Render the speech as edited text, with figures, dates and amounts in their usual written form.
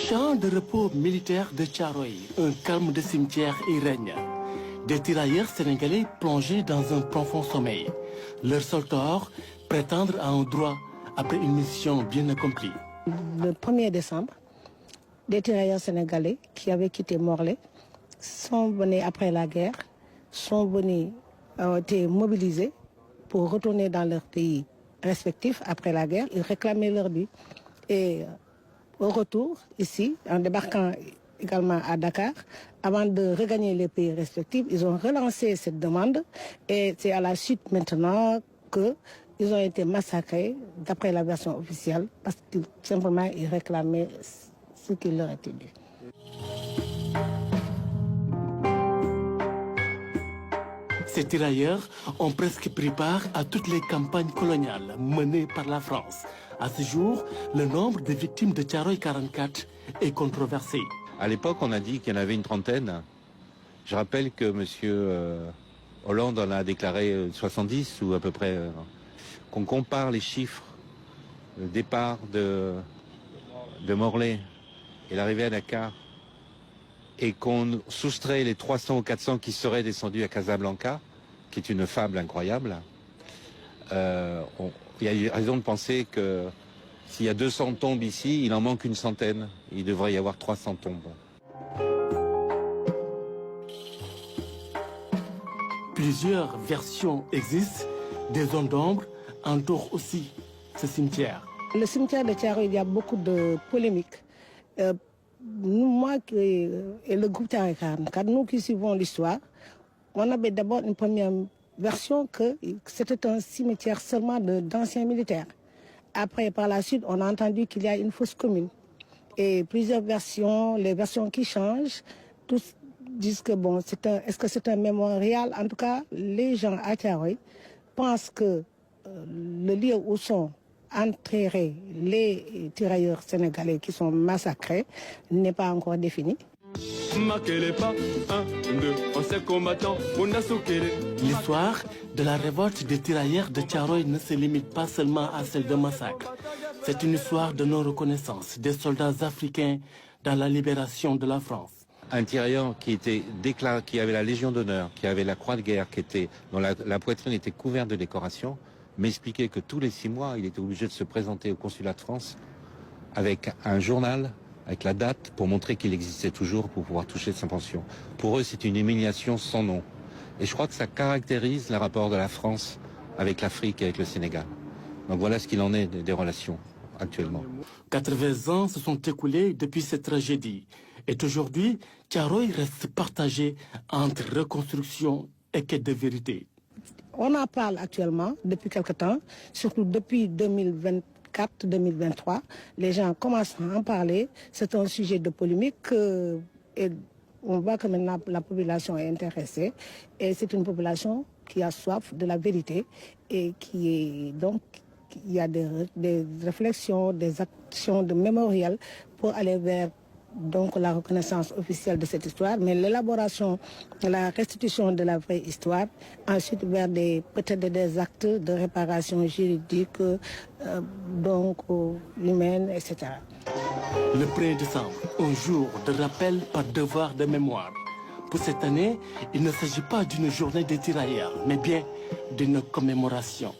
Champ de repos militaire de Thiaroye, un calme de cimetière y règne. Des tirailleurs sénégalais plongés dans un profond sommeil. Leur seul tort, prétendre à un droit après une mission bien accomplie. Le 1er décembre, des tirailleurs sénégalais qui avaient quitté Morlaix sont venus après la guerre, ont été mobilisés pour retourner dans leur pays respectif après la guerre. Ils réclamaient leur dû. Et au retour, ici, en débarquant également à Dakar, avant de regagner les pays respectifs, ils ont relancé cette demande et c'est à la suite maintenant qu'ils ont été massacrés, d'après la version officielle, parce que simplement ils réclamaient ce qui leur était dû. Ces tirailleurs ont presque pris part à toutes les campagnes coloniales menées par la France. À ce jour, le nombre de victimes de Thiaroye 44 est controversé. À l'époque, on a dit qu'il y en avait une trentaine. Je rappelle que M. Hollande en a déclaré 70 ou à peu près. Qu'on compare les chiffres, le départ de Morlaix et l'arrivée à Dakar, et qu'on soustrait les 300 ou 400 qui seraient descendus à Casablanca, qui est une fable incroyable, il y a raison de penser que s'il y a 200 tombes ici, il en manque une centaine. Il devrait y avoir 300 tombes. Plusieurs versions existent. Des zones d'ombre entourent aussi ce cimetière. Le cimetière de Thiaroye, il y a beaucoup de polémiques. Moi et le groupe Thiaroye 44, nous qui suivons l'histoire, on avait d'abord une première version que c'était un cimetière seulement d'anciens militaires. Après, par la suite, on a entendu qu'il y a une fosse commune. Et plusieurs versions, les versions qui changent, tous disent que bon, est-ce que c'est un mémorial? En tout cas, les gens à Thiaroye pensent que le lieu où sont enterrés les tirailleurs sénégalais qui sont massacrés n'est pas encore défini. L'histoire de la révolte des tirailleurs de Thiaroye ne se limite pas seulement à celle de massacre. C'est une histoire de non-reconnaissance des soldats africains dans la libération de la France. Un tirailleur qui était déclaré, qui avait la Légion d'honneur, qui avait la croix de guerre, dont la poitrine était couverte de décorations, m'expliquait que tous les 6 mois, il était obligé de se présenter au consulat de France avec un journal, avec la date, pour montrer qu'il existait toujours, pour pouvoir toucher sa pension. Pour eux, c'est une humiliation sans nom. Et je crois que ça caractérise le rapport de la France avec l'Afrique et avec le Sénégal. Donc voilà ce qu'il en est des relations actuellement. 80 ans se sont écoulés depuis cette tragédie. Et aujourd'hui, Thiaroye reste partagé entre reconstruction et quête de vérité. On en parle actuellement depuis quelque temps, surtout depuis 2024-2023. Les gens commencent à en parler. C'est un sujet de polémique et on voit que maintenant la population est intéressée. Et c'est une population qui a soif de la vérité et qui est donc il y a des réflexions, des actions de mémorial pour aller vers donc la reconnaissance officielle de cette histoire, mais l'élaboration, la restitution de la vraie histoire, ensuite vers peut-être des actes de réparation juridique, donc humaine, etc. Le 1er décembre, un jour de rappel par devoir de mémoire. Pour cette année, il ne s'agit pas d'une journée des tirailleurs, mais bien d'une commémoration.